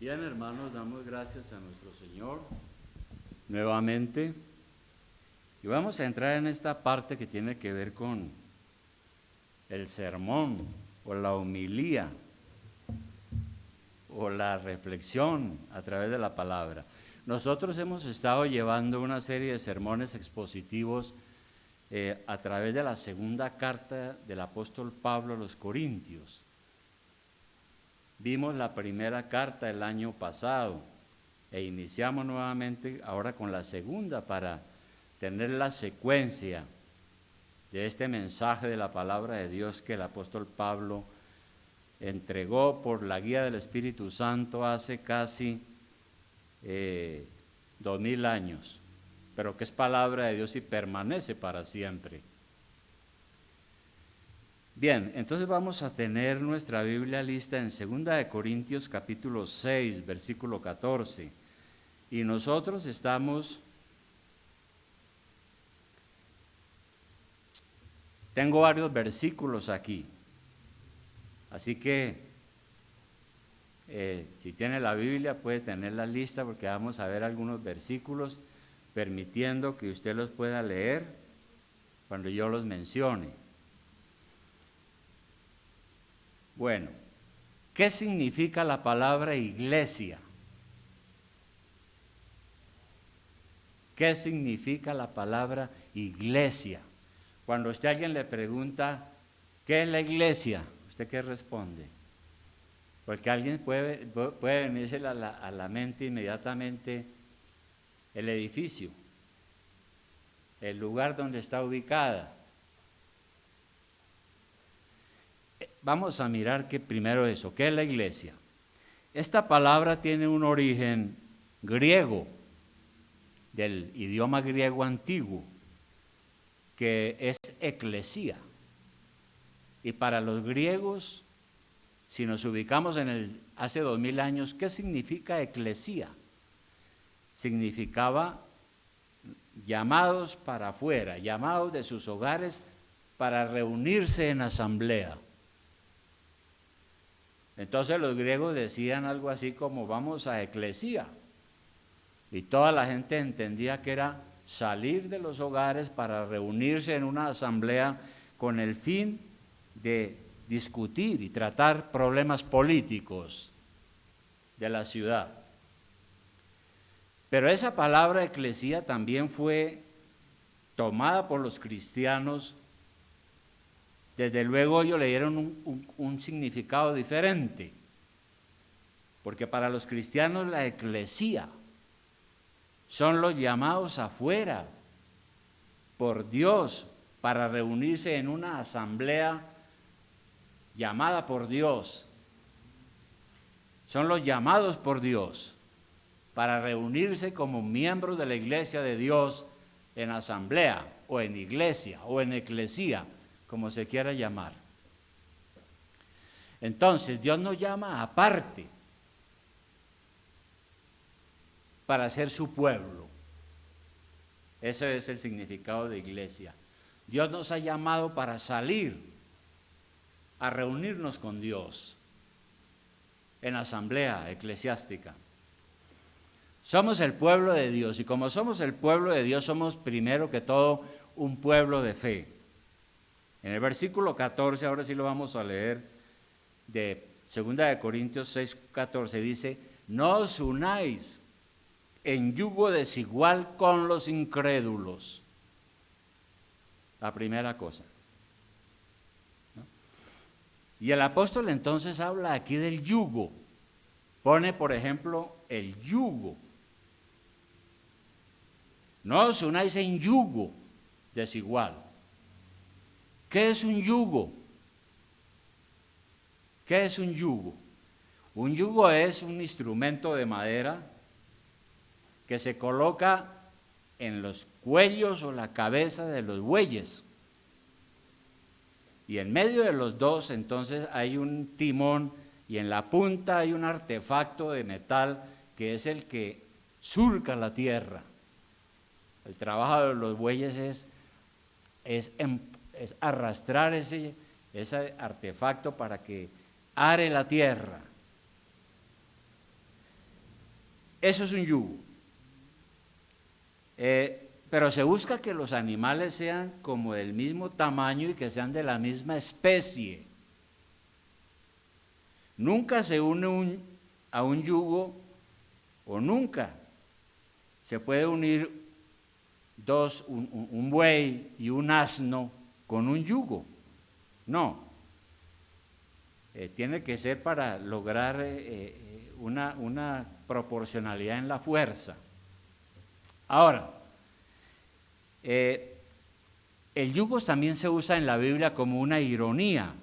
Bien, hermanos, damos gracias a nuestro Señor nuevamente y vamos a entrar en esta parte que tiene que ver con el sermón o la homilía o la reflexión a través de la palabra. Nosotros hemos estado llevando una serie de sermones expositivos a través de la segunda carta del apóstol Pablo a los Corintios. Vimos la primera carta el año pasado e iniciamos nuevamente ahora con la segunda para tener la secuencia de este mensaje de la palabra de Dios que el apóstol Pablo entregó por la guía del Espíritu Santo hace casi 2000 años, pero que es palabra de Dios y permanece para siempre. Bien, entonces vamos a tener nuestra Biblia lista en 2 Corintios capítulo 6, versículo 14. Y nosotros tengo varios versículos aquí. Así que si tiene la Biblia puede tener la lista porque vamos a ver algunos versículos permitiendo que usted los pueda leer cuando yo los mencione. Bueno, ¿qué significa la palabra iglesia? ¿Qué significa la palabra iglesia? Cuando usted a alguien le pregunta, ¿qué es la iglesia? ¿Usted qué responde? Porque alguien puede venirse a la mente inmediatamente el edificio, el lugar donde está ubicada. Vamos a mirar que primero eso, ¿qué es la iglesia? Esta palabra tiene un origen griego, del idioma griego antiguo, que es eclesía. Y para los griegos, si nos ubicamos hace 2000 años, ¿qué significa eclesía? Significaba llamados para afuera, llamados de sus hogares para reunirse en asamblea. Entonces los griegos decían algo así como vamos a eclesía. Y toda la gente entendía que era salir de los hogares para reunirse en una asamblea con el fin de discutir y tratar problemas políticos de la ciudad. Pero esa palabra eclesía también fue tomada por los cristianos. Desde luego ellos le dieron un significado diferente, porque para los cristianos la eclesía son los llamados afuera por Dios para reunirse en una asamblea llamada por Dios. Son los llamados por Dios para reunirse como miembros de la iglesia de Dios en asamblea o en iglesia o en eclesía, como se quiera llamar. Entonces Dios nos llama aparte para ser su pueblo. Ese es el significado de iglesia. Dios nos ha llamado para salir a reunirnos con Dios en asamblea eclesiástica. Somos el pueblo de Dios y como somos el pueblo de Dios somos primero que todo un pueblo de fe. En el versículo 14, ahora sí lo vamos a leer, de 2 Corintios 6, 14, dice, no os unáis en yugo desigual con los incrédulos. La primera cosa, ¿no? Y el apóstol entonces habla aquí del yugo. Pone, por ejemplo, el yugo. No os unáis en yugo desigual. ¿Qué es un yugo? ¿Qué es un yugo? Un yugo es un instrumento de madera que se coloca en los cuellos o la cabeza de los bueyes. Y en medio de los dos entonces hay un timón y en la punta hay un artefacto de metal que es el que surca la tierra. El trabajo de los bueyes es arrastrar ese artefacto para que are la tierra. Eso es un yugo. Pero se busca que los animales sean como del mismo tamaño y que sean de la misma especie. Nunca se une a un yugo, o nunca se puede unir un buey y un asno con un yugo. No. Tiene que ser para lograr una proporcionalidad en la fuerza. Ahora, el yugo también se usa en la Biblia como una ironía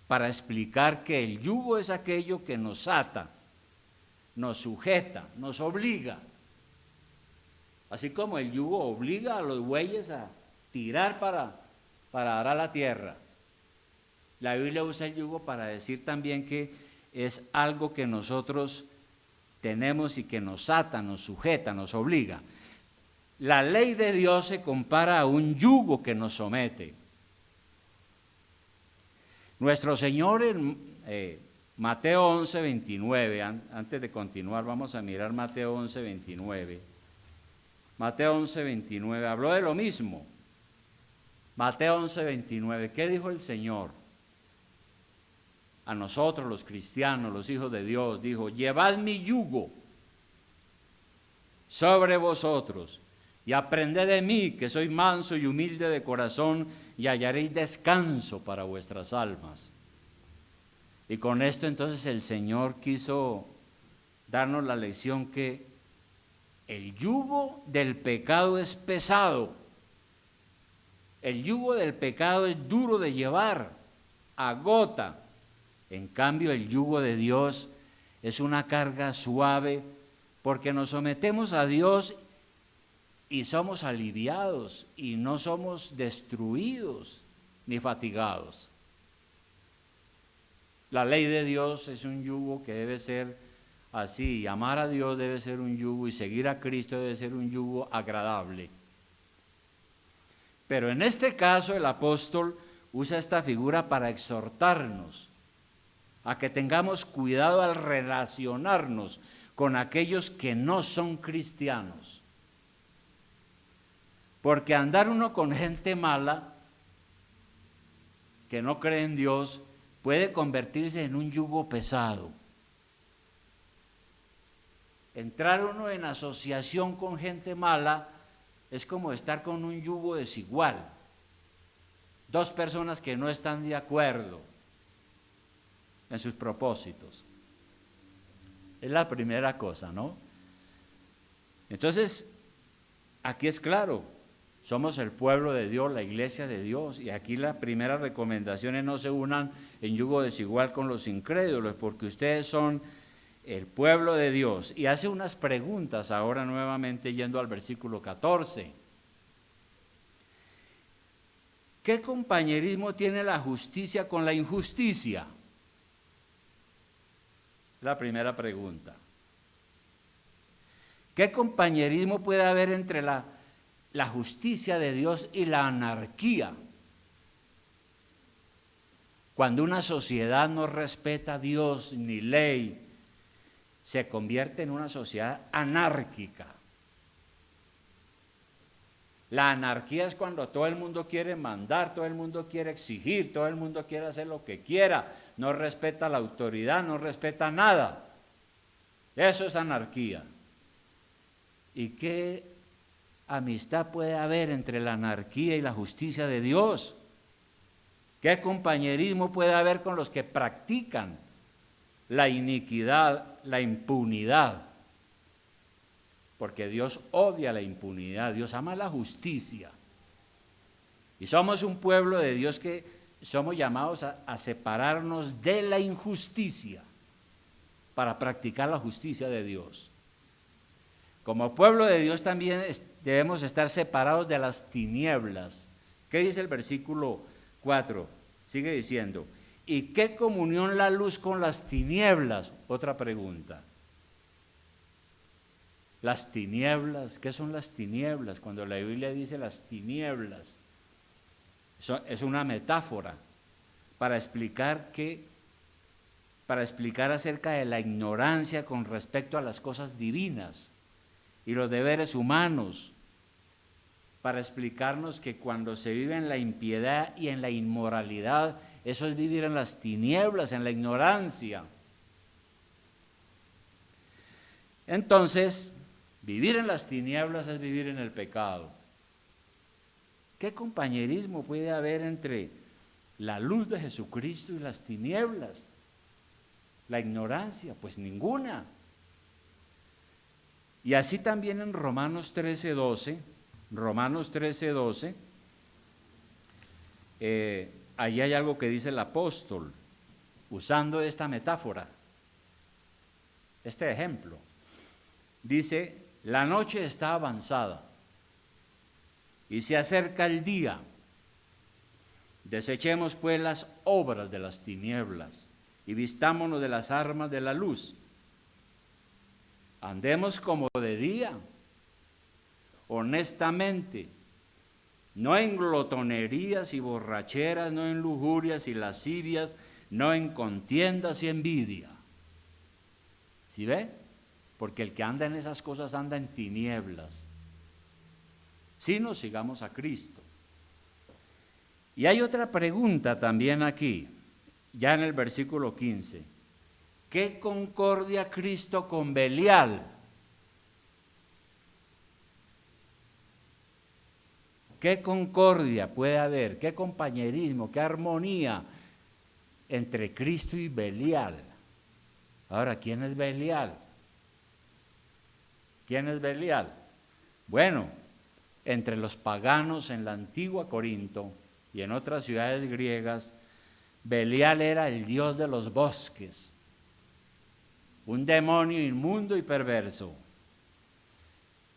para explicar que el yugo es aquello que nos ata, nos sujeta, nos obliga. Así como el yugo obliga a los bueyes a tirar para arar la tierra. La Biblia usa el yugo para decir también que es algo que nosotros tenemos y que nos ata, nos sujeta, nos obliga. La ley de Dios se compara a un yugo que nos somete. Nuestro Señor en Mateo 11, 29, antes de continuar vamos a mirar Mateo 11, 29. Mateo 11, 29, habló de lo mismo. Mateo 11, 29, ¿qué dijo el Señor? A nosotros los cristianos, los hijos de Dios, dijo: llevad mi yugo sobre vosotros y aprended de mí, que soy manso y humilde de corazón, y hallaréis descanso para vuestras almas. Y con esto entonces el Señor quiso darnos la lección que el yugo del pecado es pesado. El yugo del pecado es duro de llevar, agota. En cambio, el yugo de Dios es una carga suave, porque nos sometemos a Dios y somos aliviados y no somos destruidos ni fatigados. La ley de Dios es un yugo que debe ser así, y amar a Dios debe ser un yugo, y seguir a Cristo debe ser un yugo agradable. Pero en este caso el apóstol usa esta figura para exhortarnos a que tengamos cuidado al relacionarnos con aquellos que no son cristianos. Porque andar uno con gente mala, que no cree en Dios, puede convertirse en un yugo pesado. Entrar uno en asociación con gente mala es como estar con un yugo desigual. Dos personas que no están de acuerdo en sus propósitos. Es la primera cosa, ¿no? Entonces, aquí es claro, somos el pueblo de Dios, la iglesia de Dios, y aquí la primera recomendación es: no se unan en yugo desigual con los incrédulos, porque ustedes son el pueblo de Dios. Y hace unas preguntas ahora nuevamente yendo al versículo 14. ¿Qué compañerismo tiene la justicia con la injusticia? La primera pregunta. ¿Qué compañerismo puede haber entre la justicia de Dios y la anarquía? Cuando una sociedad no respeta a Dios ni ley, se convierte en una sociedad anárquica. La anarquía es cuando todo el mundo quiere mandar, todo el mundo quiere exigir, todo el mundo quiere hacer lo que quiera, no respeta la autoridad, no respeta nada. Eso es anarquía. ¿Y qué amistad puede haber entre la anarquía y la justicia de Dios? ¿Qué compañerismo puede haber con los que practican la iniquidad, la impunidad? Porque Dios odia la impunidad, Dios ama la justicia. Y somos un pueblo de Dios que somos llamados a separarnos de la injusticia para practicar la justicia de Dios. Como pueblo de Dios también debemos estar separados de las tinieblas. ¿Qué dice el versículo 4? Sigue diciendo: ¿y qué comunión la luz con las tinieblas? Otra pregunta. Las tinieblas, ¿qué son las tinieblas? Cuando la Biblia dice las tinieblas, es una metáfora para explicar que para explicar acerca de la ignorancia con respecto a las cosas divinas y los deberes humanos, para explicarnos que cuando se vive en la impiedad y en la inmoralidad, eso es vivir en las tinieblas, en la ignorancia. Entonces, vivir en las tinieblas es vivir en el pecado. ¿Qué compañerismo puede haber entre la luz de Jesucristo y las tinieblas? La ignorancia, pues ninguna. Y así también en Romanos 13:12, allí hay algo que dice el apóstol, usando esta metáfora, este ejemplo. Dice, la noche está avanzada y se acerca el día. Desechemos pues las obras de las tinieblas y vistámonos de las armas de la luz. Andemos como de día, honestamente, no en glotonerías y borracheras, no en lujurias y lascivias, no en contiendas y envidia. ¿Sí ve? Porque el que anda en esas cosas anda en tinieblas. Si no, sigamos a Cristo. Y hay otra pregunta también aquí, ya en el versículo 15. ¿Qué concordia Cristo con Belial? ¿Qué concordia puede haber? ¿Qué compañerismo? ¿Qué armonía entre Cristo y Belial? Ahora, ¿quién es Belial? ¿Quién es Belial? Bueno, entre los paganos en la antigua Corinto y en otras ciudades griegas, Belial era el dios de los bosques, un demonio inmundo y perverso.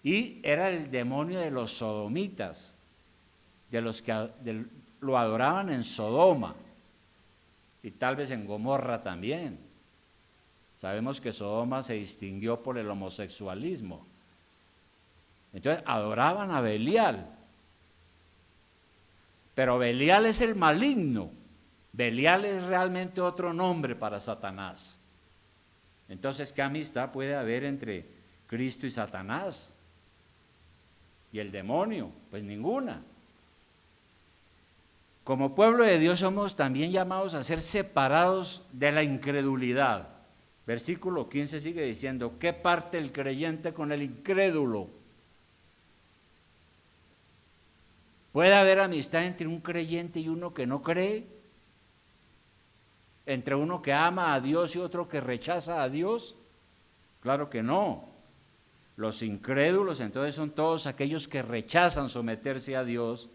Y era el demonio de los sodomitas, de los que lo adoraban en Sodoma y tal vez en Gomorra también. Sabemos que Sodoma se distinguió por el homosexualismo. Entonces adoraban a Belial. Pero Belial es el maligno. Belial es realmente otro nombre para Satanás. Entonces, ¿qué amistad puede haber entre Cristo y Satanás? ¿Y el demonio? Pues ninguna. Como pueblo de Dios somos también llamados a ser separados de la incredulidad. Versículo 15 sigue diciendo, ¿qué parte el creyente con el incrédulo? ¿Puede haber amistad entre un creyente y uno que no cree? ¿Entre uno que ama a Dios y otro que rechaza a Dios? Claro que no. Los incrédulos entonces son todos aquellos que rechazan someterse a Dios,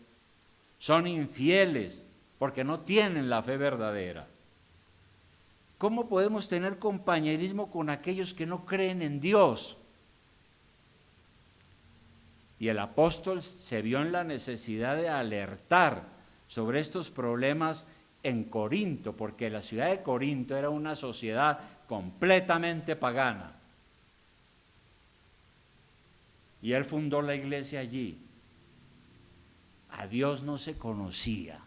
son infieles porque no tienen la fe verdadera. ¿Cómo podemos tener compañerismo con aquellos que no creen en Dios? Y el apóstol se vio en la necesidad de alertar sobre estos problemas en Corinto, porque la ciudad de Corinto era una sociedad completamente pagana. Y él fundó la iglesia allí. A Dios no se conocía.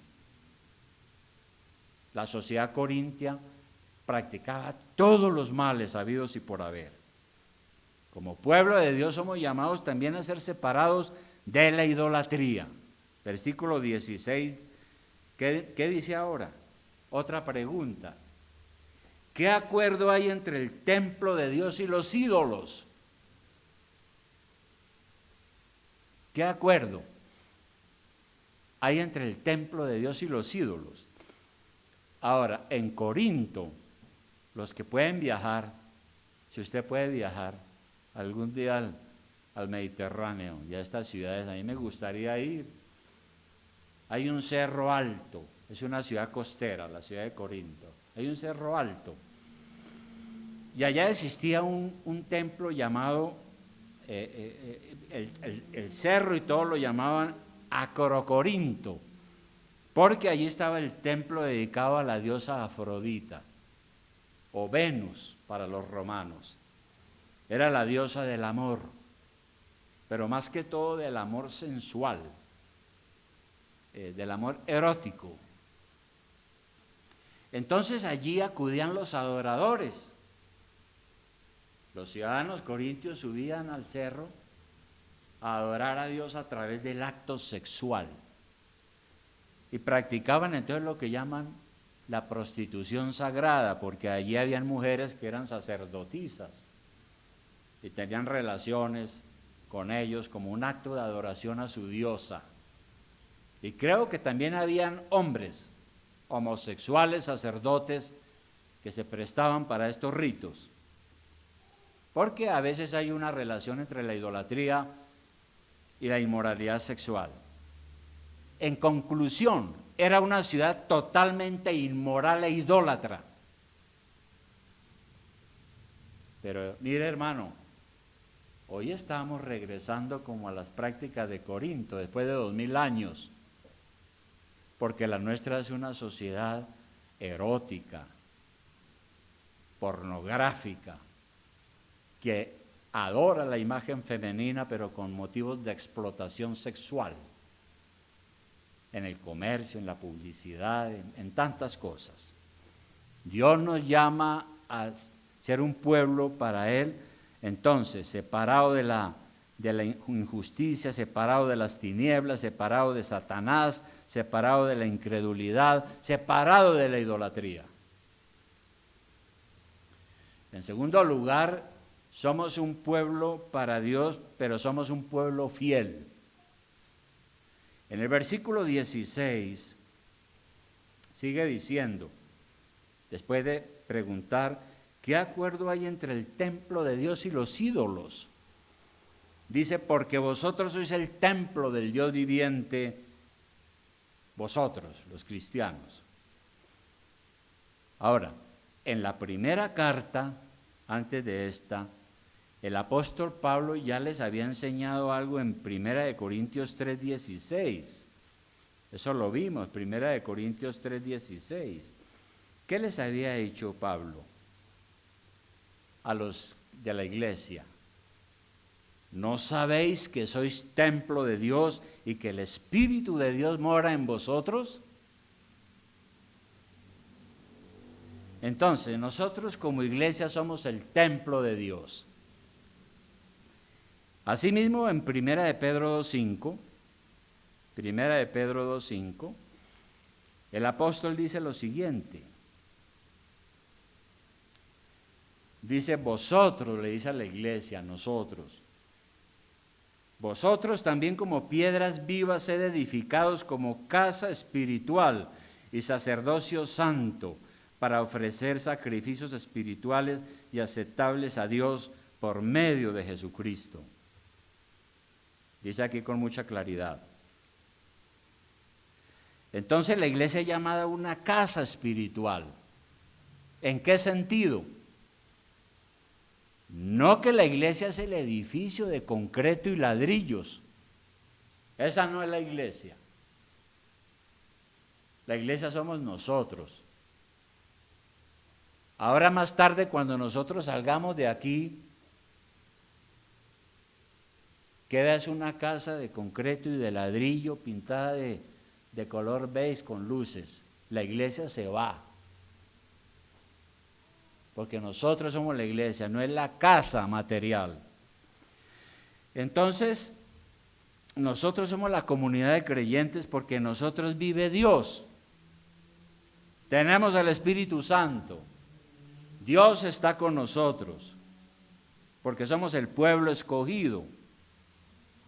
La sociedad corintia practicaba todos los males habidos y por haber. Como pueblo de Dios somos llamados también a ser separados de la idolatría. Versículo 16, ¿qué dice ahora? Otra pregunta. ¿Qué acuerdo hay entre el templo de Dios y los ídolos? ¿Qué acuerdo hay entre el templo de Dios y los ídolos? Ahora, en Corinto, los que pueden viajar, si usted puede viajar algún día al Mediterráneo y a estas ciudades, a mí me gustaría ir. Hay un cerro alto, es una ciudad costera, la ciudad de Corinto. Hay un cerro alto. Y allá existía un templo llamado, el cerro y todo lo llamaban Acrocorinto, porque allí estaba el templo dedicado a la diosa Afrodita, o Venus para los romanos. Era la diosa del amor, pero más que todo del amor sensual, del amor erótico. Entonces allí acudían los adoradores. Los ciudadanos corintios subían al cerro a adorar a Dios a través del acto sexual. Y practicaban entonces lo que llaman la prostitución sagrada, porque allí habían mujeres que eran sacerdotisas y tenían relaciones con ellos como un acto de adoración a su diosa. Y creo que también habían hombres homosexuales, sacerdotes, que se prestaban para estos ritos, porque a veces hay una relación entre la idolatría y la inmoralidad sexual. En conclusión, era una ciudad totalmente inmoral e idólatra. Pero mire, hermano, hoy estamos regresando como a las prácticas de Corinto, después de 2000 años, porque la nuestra es una sociedad erótica, pornográfica, que adora la imagen femenina, pero con motivos de explotación sexual, en el comercio, en la publicidad, en tantas cosas. Dios nos llama a ser un pueblo para Él, entonces, separado de la injusticia, separado de las tinieblas, separado de Satanás, separado de la incredulidad, separado de la idolatría. En segundo lugar, somos un pueblo para Dios, pero somos un pueblo fiel. En el versículo 16 sigue diciendo, después de preguntar, ¿qué acuerdo hay entre el templo de Dios y los ídolos? Dice, porque vosotros sois el templo del Dios viviente, vosotros, los cristianos. Ahora, en la primera carta, antes de esta, el apóstol Pablo ya les había enseñado algo en 1 Corintios 3:16. Eso lo vimos, 1 Corintios 3:16. ¿Qué les había dicho Pablo a los de la iglesia? ¿No sabéis que sois templo de Dios y que el Espíritu de Dios mora en vosotros? Entonces, nosotros como iglesia somos el templo de Dios. Asimismo, en 1 de Pedro 2:5, el apóstol dice lo siguiente. Dice, vosotros, le dice a la iglesia, nosotros, vosotros también como piedras vivas sed edificados como casa espiritual y sacerdocio santo para ofrecer sacrificios espirituales y aceptables a Dios por medio de Jesucristo. Dice aquí con mucha claridad. Entonces la iglesia es llamada una casa espiritual. ¿En qué sentido? No que la iglesia es el edificio de concreto y ladrillos. Esa no es la iglesia. La iglesia somos nosotros. Ahora más tarde, cuando nosotros salgamos de aquí, queda es una casa de concreto y de ladrillo pintada de color beige con luces. La iglesia se va. Porque nosotros somos la iglesia, no es la casa material. Entonces, nosotros somos la comunidad de creyentes porque en nosotros vive Dios. Tenemos el Espíritu Santo. Dios está con nosotros porque somos el pueblo escogido.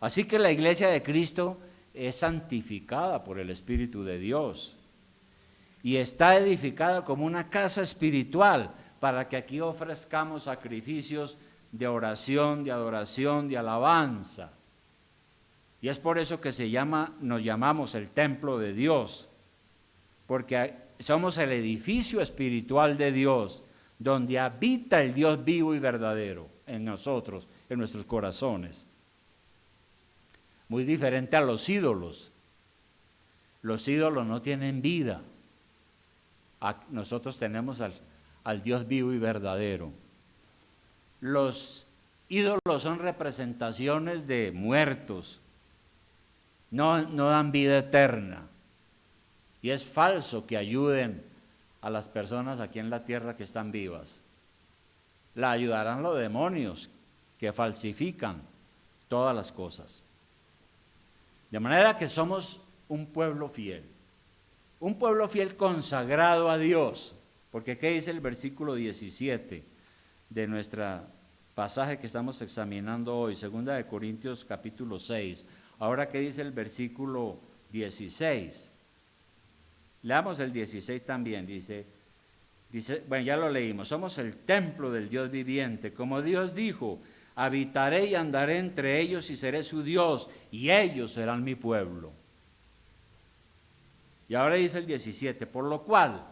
Así que la iglesia de Cristo es santificada por el Espíritu de Dios y está edificada como una casa espiritual para que aquí ofrezcamos sacrificios de oración, de adoración, de alabanza. Y es por eso que nos llamamos el templo de Dios, porque somos el edificio espiritual de Dios, donde habita el Dios vivo y verdadero en nosotros, en nuestros corazones. Muy diferente a los ídolos. Los ídolos no tienen vida. Nosotros tenemos al Dios vivo y verdadero. Los ídolos son representaciones de muertos, no dan vida eterna. Y es falso que ayuden a las personas aquí en la tierra que están vivas. La ayudarán los demonios que falsifican todas las cosas. De manera que somos un pueblo fiel consagrado a Dios. Porque ¿qué dice el versículo 17 de nuestro pasaje que estamos examinando hoy? 2 de Corintios capítulo 6. Ahora, ¿qué dice el versículo 16? Leamos el 16 también. Dice, bueno, ya lo leímos. Somos el templo del Dios viviente. Como Dios dijo, habitaré y andaré entre ellos y seré su Dios, y ellos serán mi pueblo. Y ahora dice el 17, por lo cual,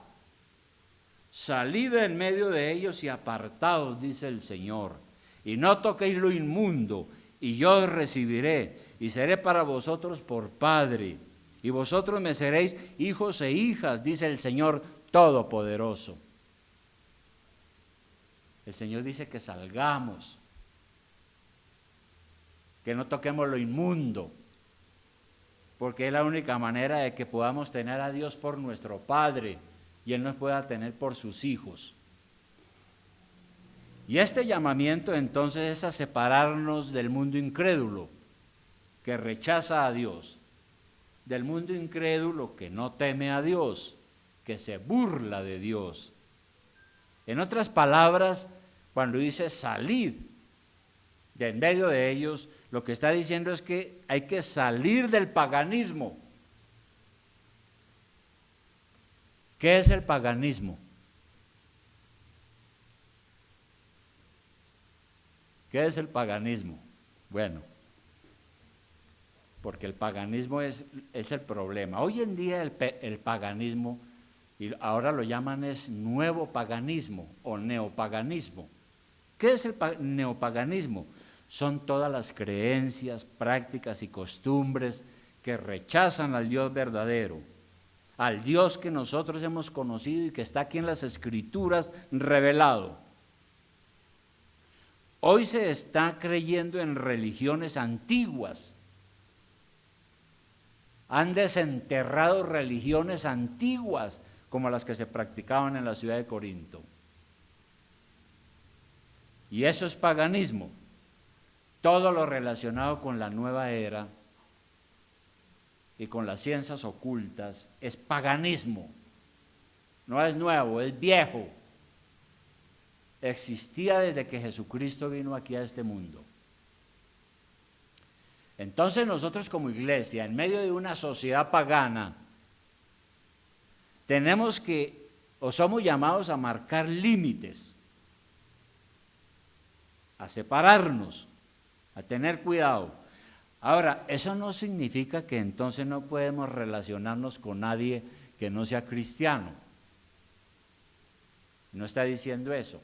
salid en medio de ellos y apartaos, dice el Señor, y no toquéis lo inmundo, y yo os recibiré, y seré para vosotros por Padre, y vosotros me seréis hijos e hijas, dice el Señor Todopoderoso. El Señor dice que salgamos, que no toquemos lo inmundo, porque es la única manera de que podamos tener a Dios por nuestro Padre y Él nos pueda tener por sus hijos. Y este llamamiento entonces es a separarnos del mundo incrédulo que rechaza a Dios, del mundo incrédulo que no teme a Dios, que se burla de Dios. En otras palabras, cuando dice salid de en medio de ellos, lo que está diciendo es que hay que salir del paganismo. ¿Qué es el paganismo? ¿Qué es el paganismo? Bueno, porque el paganismo es el problema. Hoy en día el paganismo, y ahora lo llaman es nuevo paganismo o neopaganismo. ¿Qué es el neopaganismo? Son todas las creencias, prácticas y costumbres que rechazan al Dios verdadero, al Dios que nosotros hemos conocido y que está aquí en las Escrituras revelado. Hoy se está creyendo en religiones antiguas. Han desenterrado religiones antiguas como las que se practicaban en la ciudad de Corinto. Y eso es paganismo. Todo lo relacionado con la nueva era y con las ciencias ocultas es paganismo. No es nuevo, es viejo. Existía desde que Jesucristo vino aquí a este mundo. Entonces nosotros como iglesia, en medio de una sociedad pagana, tenemos que, o somos llamados a marcar límites, a separarnos, a tener cuidado. Ahora, eso no significa que entonces no podemos relacionarnos con nadie que no sea cristiano. No está diciendo eso,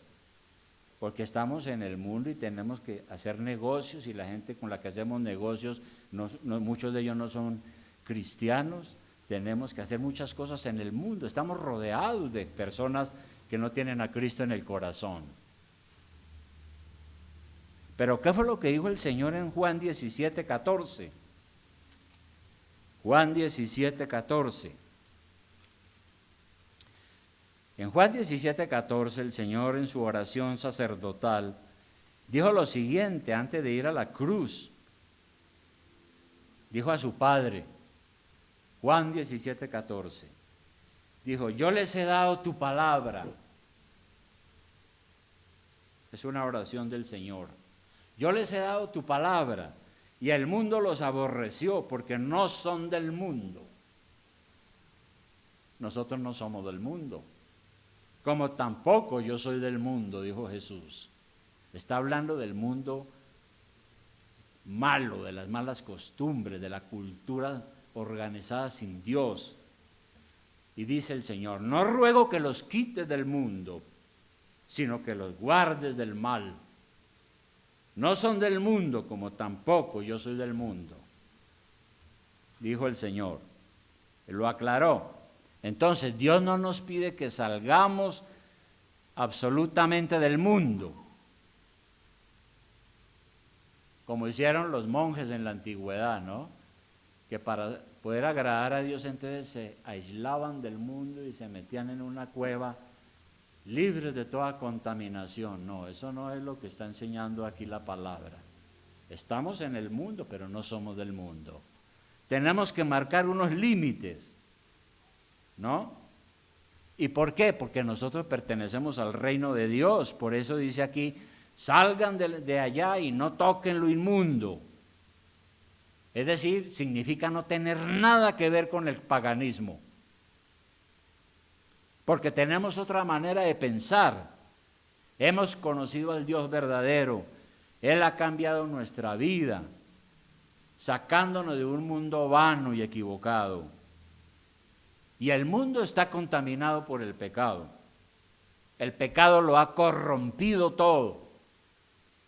porque estamos en el mundo y tenemos que hacer negocios y la gente con la que hacemos negocios, muchos de ellos no son cristianos, tenemos que hacer muchas cosas en el mundo, estamos rodeados de personas que no tienen a Cristo en el corazón. Pero ¿qué fue lo que dijo el Señor en Juan 17:14? Juan 17:14. En Juan 17:14 el Señor en su oración sacerdotal dijo lo siguiente antes de ir a la cruz. Dijo a su Padre, Juan 17:14, dijo, yo les he dado tu palabra. Es una oración del Señor. Yo les he dado tu palabra y el mundo los aborreció porque no son del mundo. Nosotros no somos del mundo, como tampoco yo soy del mundo, dijo Jesús. Está hablando del mundo malo, de las malas costumbres, de la cultura organizada sin Dios. Y dice el Señor, no ruego que los quites del mundo, sino que los guardes del mal. No son del mundo, como tampoco yo soy del mundo, dijo el Señor. Él lo aclaró. Entonces, Dios no nos pide que salgamos absolutamente del mundo, como hicieron los monjes en la antigüedad, ¿no? que para poder agradar a Dios entonces se aislaban del mundo y se metían en una cueva libres de toda contaminación. No, eso no es lo que está enseñando aquí la palabra. Estamos en el mundo, pero no somos del mundo. Tenemos que marcar unos límites, ¿no? ¿Y por qué? Porque nosotros pertenecemos al reino de Dios. Por eso dice aquí, salgan de allá y no toquen lo inmundo. Es decir, significa no tener nada que ver con el paganismo. Porque tenemos otra manera de pensar. Hemos conocido al Dios verdadero. Él ha cambiado nuestra vida, sacándonos de un mundo vano y equivocado. Y el mundo está contaminado por el pecado. El pecado lo ha corrompido todo.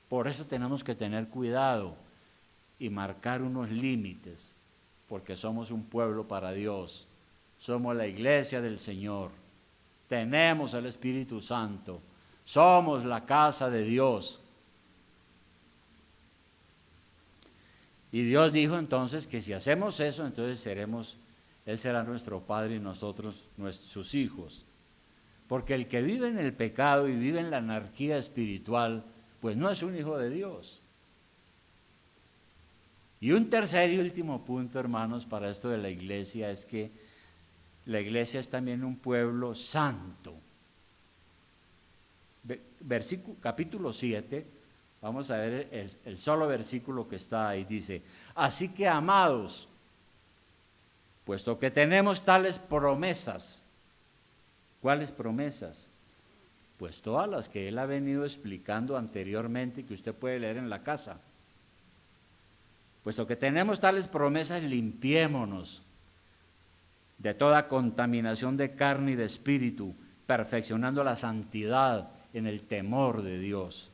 Por eso tenemos que tener cuidado y marcar unos límites, porque somos un pueblo para Dios. Somos la iglesia del Señor. Tenemos el Espíritu Santo. Somos la casa de Dios. Y Dios dijo entonces que si hacemos eso, entonces Él será nuestro Padre y nosotros sus hijos. Porque el que vive en el pecado y vive en la anarquía espiritual, pues no es un hijo de Dios. Y un tercer y último punto, hermanos, para esto de la iglesia es que la iglesia es también un pueblo santo. Capítulo 7, vamos a ver el solo versículo que está ahí, dice: así que, amados, puesto que tenemos tales promesas. ¿Cuáles promesas? Pues todas las que él ha venido explicando anteriormente y que usted puede leer en la casa. Puesto que tenemos tales promesas, limpiémonos de toda contaminación de carne y de espíritu, perfeccionando la santidad en el temor de Dios.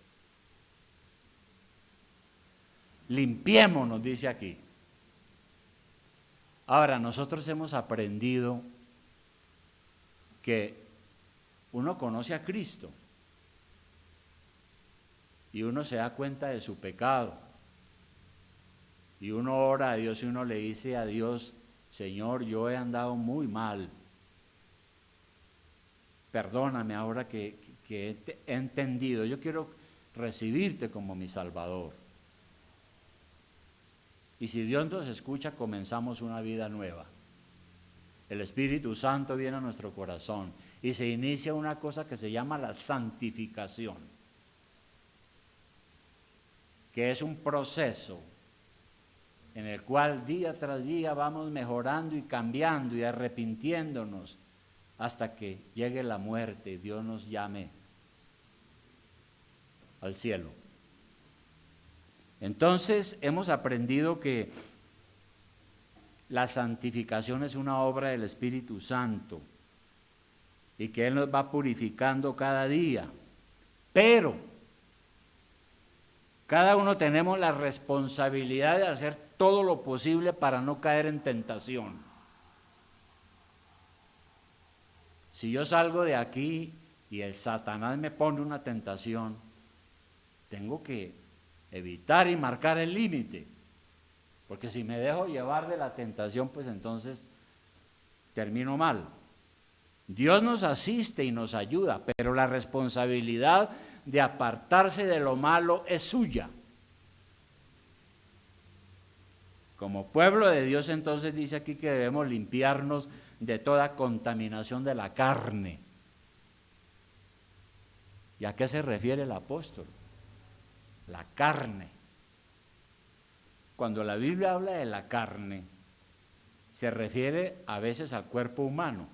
Limpiémonos, dice aquí. Ahora, nosotros hemos aprendido que uno conoce a Cristo y uno se da cuenta de su pecado y uno ora a Dios y uno le dice a Dios: Señor, yo he andado muy mal, perdóname ahora que he entendido, yo quiero recibirte como mi Salvador. Y si Dios nos escucha, comenzamos una vida nueva. El Espíritu Santo viene a nuestro corazón y se inicia una cosa que se llama la santificación, que es un proceso en el cual día tras día vamos mejorando y cambiando y arrepintiéndonos hasta que llegue la muerte y Dios nos llame al cielo. Entonces hemos aprendido que la santificación es una obra del Espíritu Santo y que Él nos va purificando cada día, pero cada uno tenemos la responsabilidad de hacer todo lo posible para no caer en tentación. Si yo salgo de aquí y el Satanás me pone una tentación, tengo que evitar y marcar el límite, porque si me dejo llevar de la tentación, pues entonces termino mal. Dios nos asiste y nos ayuda, pero la responsabilidad de apartarse de lo malo es suya. Como pueblo de Dios, entonces dice aquí que debemos limpiarnos de toda contaminación de la carne. ¿Y a qué se refiere el apóstol? La carne. Cuando la Biblia habla de la carne, se refiere a veces al cuerpo humano,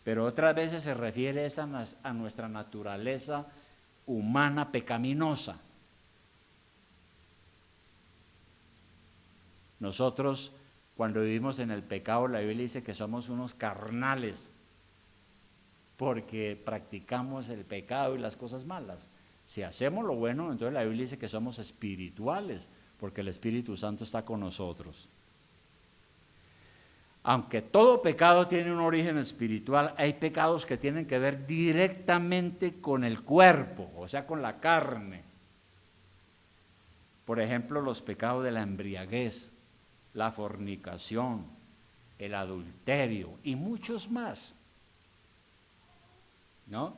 pero otras veces se refiere a nuestra naturaleza humana pecaminosa. Nosotros, cuando vivimos en el pecado, la Biblia dice que somos unos carnales, porque practicamos el pecado y las cosas malas. Si hacemos lo bueno, entonces la Biblia dice que somos espirituales, porque el Espíritu Santo está con nosotros. Aunque todo pecado tiene un origen espiritual, hay pecados que tienen que ver directamente con el cuerpo, o sea, con la carne. Por ejemplo, los pecados de la embriaguez. la fornicación, el adulterio y muchos más, ¿no?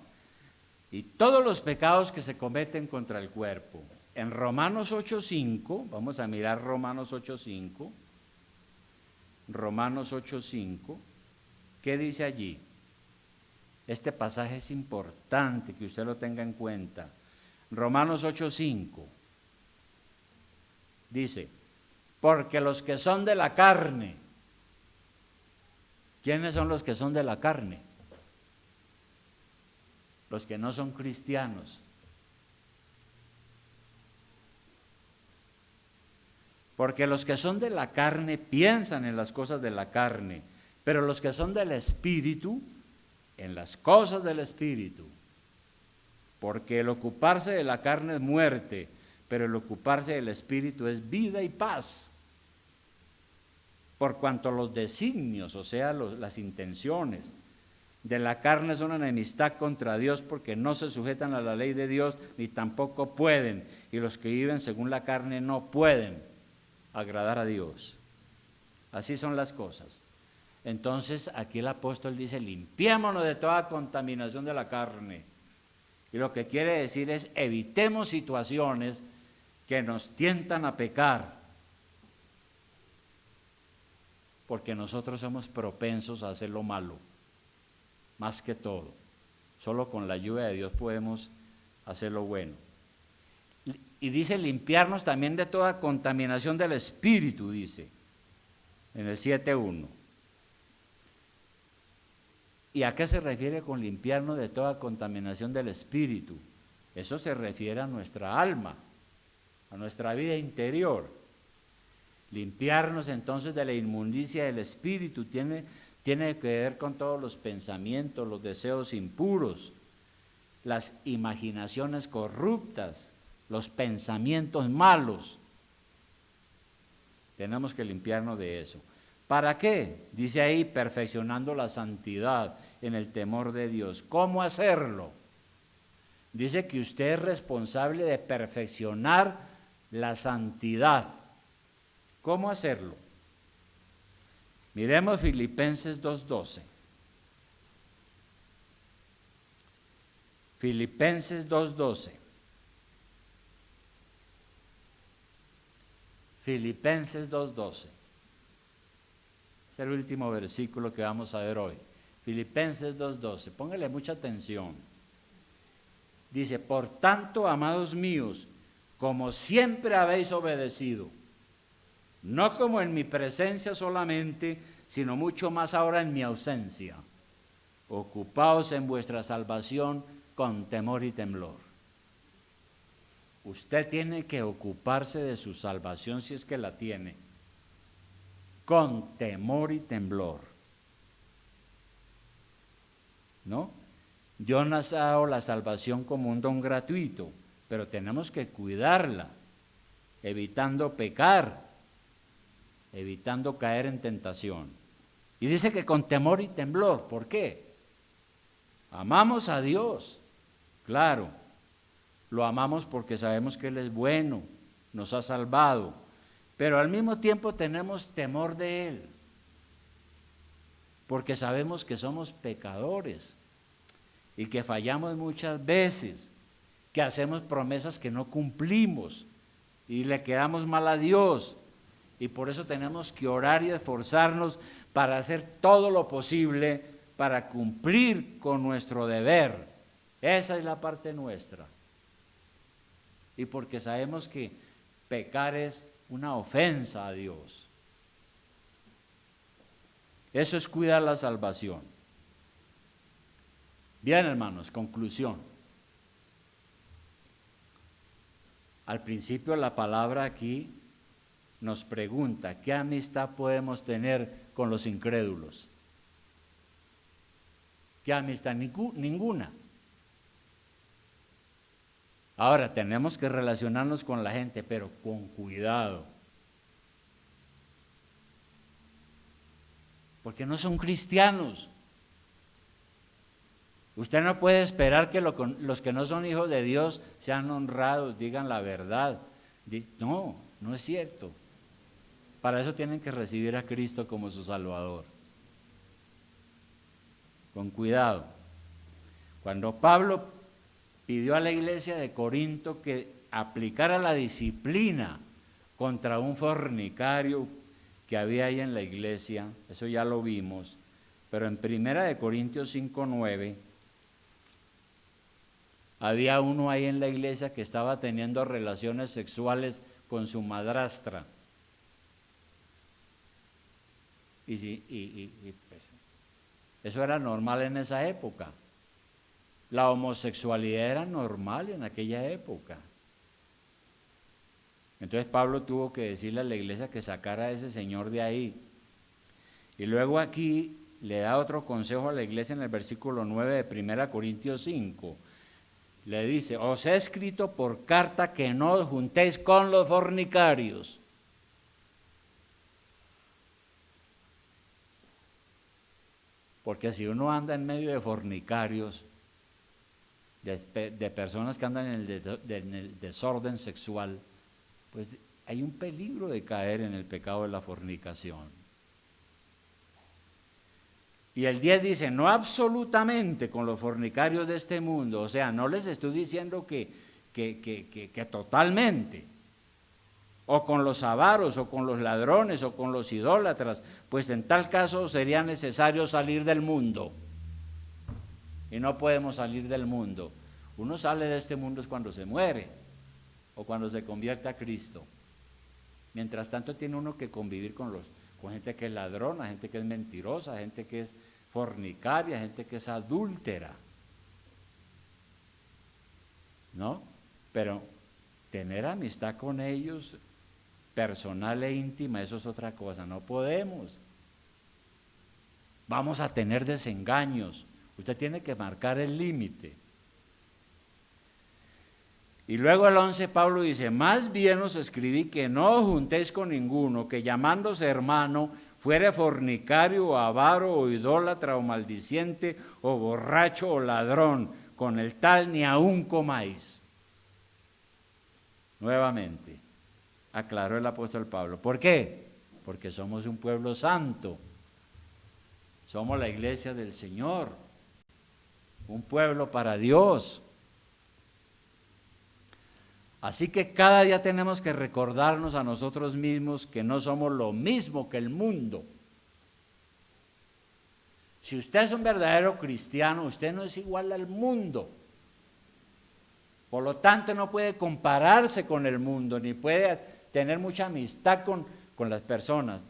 Y todos los pecados que se cometen contra el cuerpo. En Romanos 8:5, vamos a mirar Romanos 8:5, Romanos 8:5, ¿qué dice allí? Este pasaje es importante que usted lo tenga en cuenta. Romanos 8:5 dice, porque los que son de la carne, ¿quiénes son los que son de la carne? Los que no son cristianos. Porque los que son de la carne piensan en las cosas de la carne, pero los que son del Espíritu, en las cosas del Espíritu. Porque el ocuparse de la carne es muerte, pero el ocuparse del Espíritu es vida y paz. Por cuanto los designios, o sea, las intenciones de la carne son enemistad contra Dios, porque no se sujetan a la ley de Dios, ni tampoco pueden, y los que viven según la carne no pueden agradar a Dios. Así son las cosas. Entonces aquí el apóstol dice, limpiémonos de toda contaminación de la carne. Y lo que quiere decir es, evitemos situaciones que nos tientan a pecar, porque nosotros somos propensos a hacer lo malo, más que todo. Solo con la ayuda de Dios podemos hacer lo bueno. Y dice limpiarnos también de toda contaminación del espíritu, dice, en el 7:1. ¿Y a qué se refiere con limpiarnos de toda contaminación del espíritu? Eso se refiere a nuestra alma, a nuestra vida interior. Limpiarnos entonces de la inmundicia del espíritu tiene que ver con todos los pensamientos, los deseos impuros, las imaginaciones corruptas, los pensamientos malos. Tenemos que limpiarnos de eso. ¿Para qué? Dice ahí, perfeccionando la santidad en el temor de Dios. ¿Cómo hacerlo? Dice que usted es responsable de perfeccionar la santidad. ¿Cómo hacerlo? Miremos Filipenses 2:12. Filipenses 2:12. Filipenses 2:12. Es el último versículo que vamos a ver hoy. Filipenses 2:12. Póngale mucha atención. Dice, por tanto, amados míos, como siempre habéis obedecido, no como en mi presencia solamente, sino mucho más ahora en mi ausencia, ocupaos en vuestra salvación con temor y temblor. Usted tiene que ocuparse de su salvación si es que la tiene, con temor y temblor. ¿No? Dios nos ha dado la salvación como un don gratuito, pero tenemos que cuidarla, evitando pecar, evitando caer en tentación. Y dice que con temor y temblor. ¿Por qué? Amamos a Dios, claro. Lo amamos porque sabemos que Él es bueno, nos ha salvado, pero al mismo tiempo tenemos temor de Él, porque sabemos que somos pecadores y que fallamos muchas veces, que hacemos promesas que no cumplimos y le quedamos mal a Dios, y por eso tenemos que orar y esforzarnos para hacer todo lo posible para cumplir con nuestro deber. Esa es la parte nuestra. Y porque sabemos que pecar es una ofensa a Dios. Eso es cuidar la salvación. Bien, hermanos, conclusión. Al principio la palabra aquí nos pregunta, ¿qué amistad podemos tener con los incrédulos? ¿Qué amistad? Ninguna. Ahora, tenemos que relacionarnos con la gente, pero con cuidado. Porque no son cristianos. Usted no puede esperar que los que no son hijos de Dios sean honrados, digan la verdad. No, no es cierto. Para eso tienen que recibir a Cristo como su Salvador. Con cuidado. Cuando Pablo pidió a la iglesia de Corinto que aplicara la disciplina contra un fornicario que había ahí en la iglesia, eso ya lo vimos, pero en 1 Corintios 5:9 había uno ahí en la iglesia que estaba teniendo relaciones sexuales con su madrastra. Pues, eso era normal en esa época. La homosexualidad era normal en aquella época. Entonces Pablo tuvo que decirle a la iglesia que sacara a ese señor de ahí. Y luego aquí le da otro consejo a la iglesia en el versículo 9 de 1 Corintios 5. Le dice, os he escrito por carta que no os juntéis con los fornicarios. Porque si uno anda en medio de fornicarios, de personas que andan en el desorden sexual, pues hay un peligro de caer en el pecado de la fornicación. Y el 10 dice, no absolutamente con los fornicarios de este mundo, o sea, no les estoy diciendo que totalmente, o con los avaros, o con los ladrones, o con los idólatras, pues en tal caso sería necesario salir del mundo. Y no podemos salir del mundo. Uno sale de este mundo es cuando se muere, o cuando se convierte a Cristo. Mientras tanto tiene uno que convivir con gente que es ladrona, gente que es mentirosa, gente que es fornicaria, gente que es adúltera, ¿no? Pero tener amistad con ellos, personal e íntima, eso es otra cosa, no podemos. Vamos a tener desengaños, usted tiene que marcar el límite. Y luego el 11 Pablo dice, más bien os escribí que no os juntéis con ninguno, que llamándose hermano, fuere fornicario, o avaro, o idólatra, o maldiciente, o borracho, o ladrón, con el tal ni aun comáis. Nuevamente, aclaró el apóstol Pablo. ¿Por qué? Porque somos un pueblo santo, somos la iglesia del Señor, un pueblo para Dios. Así que cada día tenemos que recordarnos a nosotros mismos que no somos lo mismo que el mundo. Si usted es un verdadero cristiano, usted no es igual al mundo. Por lo tanto, no puede compararse con el mundo, ni puede tener mucha amistad con las personas.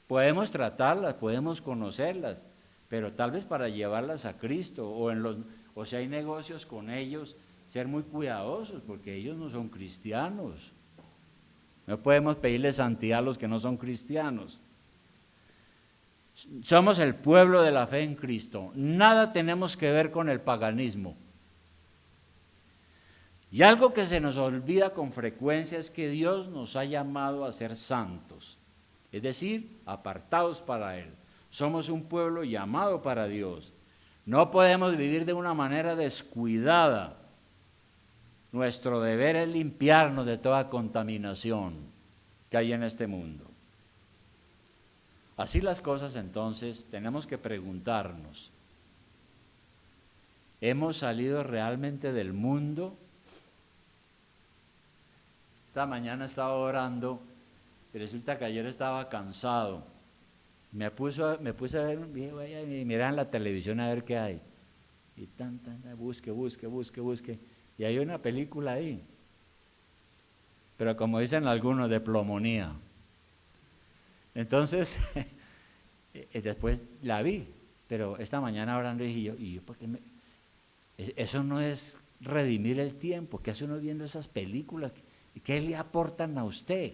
Podemos tratarlas, podemos conocerlas, pero tal vez para llevarlas a Cristo, o si hay negocios con ellos, ser muy cuidadosos, porque ellos no son cristianos. No podemos pedirle santidad a los que no son cristianos. Somos el pueblo de la fe en Cristo. Nada tenemos que ver con el paganismo. Y algo que se nos olvida con frecuencia es que Dios nos ha llamado a ser santos, es decir, apartados para Él. Somos un pueblo llamado para Dios. No podemos vivir de una manera descuidada. Nuestro deber es limpiarnos de toda contaminación que hay en este mundo. Así las cosas, entonces, tenemos que preguntarnos, ¿hemos salido realmente del mundo? Esta mañana estaba orando y resulta que ayer estaba cansado. Me puse a ver, mirar en la televisión a ver qué hay. Y busque. Y hay una película ahí. Pero como dicen algunos, de plomonía. Entonces, después la vi, pero esta mañana orando dije yo, ¿por qué eso no es redimir el tiempo? ¿Qué hace uno viendo esas películas? ¿Qué le aportan a usted?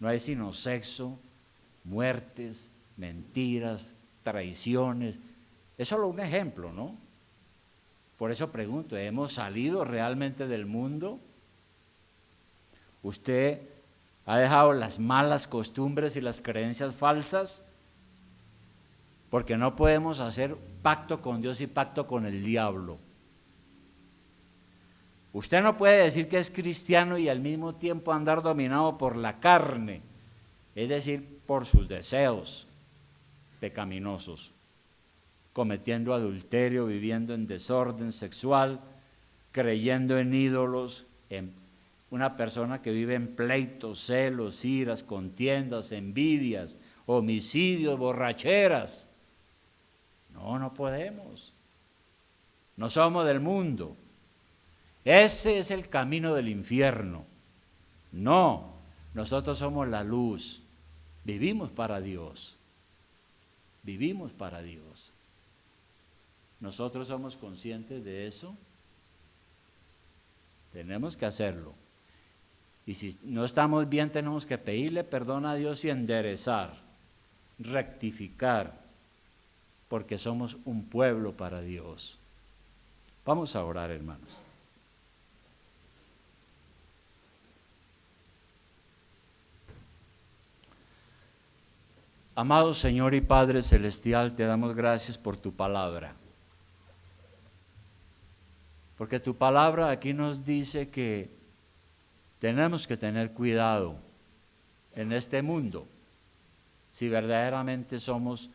No hay sino sexo, muertes, mentiras, traiciones. Es solo un ejemplo, ¿no? Por eso pregunto, ¿hemos salido realmente del mundo? ¿Usted ha dejado las malas costumbres y las creencias falsas? Porque no podemos hacer pacto con Dios y pacto con el diablo. Usted no puede decir que es cristiano y al mismo tiempo andar dominado por la carne, es decir, por sus deseos pecaminosos, cometiendo adulterio, viviendo en desorden sexual, creyendo en ídolos, en una persona que vive en pleitos, celos, iras, contiendas, envidias, homicidios, borracheras. No, no podemos. No somos del mundo. Ese es el camino del infierno. No, nosotros somos la luz. Vivimos para Dios. Vivimos para Dios. ¿Nosotros somos conscientes de eso? Tenemos que hacerlo. Y si no estamos bien, tenemos que pedirle perdón a Dios y enderezar, rectificar, porque somos un pueblo para Dios. Vamos a orar, hermanos. Amado Señor y Padre Celestial, te damos gracias por tu palabra. Porque tu palabra aquí nos dice que tenemos que tener cuidado en este mundo si verdaderamente somos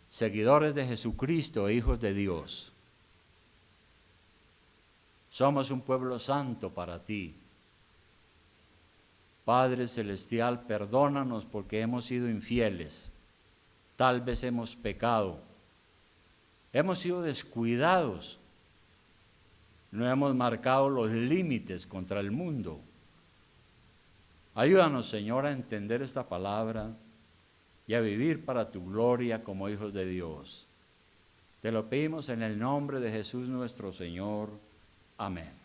seguidores de Jesucristo e hijos de Dios. Somos un pueblo santo para ti. Padre Celestial, perdónanos porque hemos sido infieles, tal vez hemos pecado, hemos sido descuidados, no hemos marcado los límites contra el mundo. Ayúdanos, Señor, a entender esta palabra y a vivir para tu gloria como hijos de Dios. Te lo pedimos en el nombre de Jesús nuestro Señor. Amén.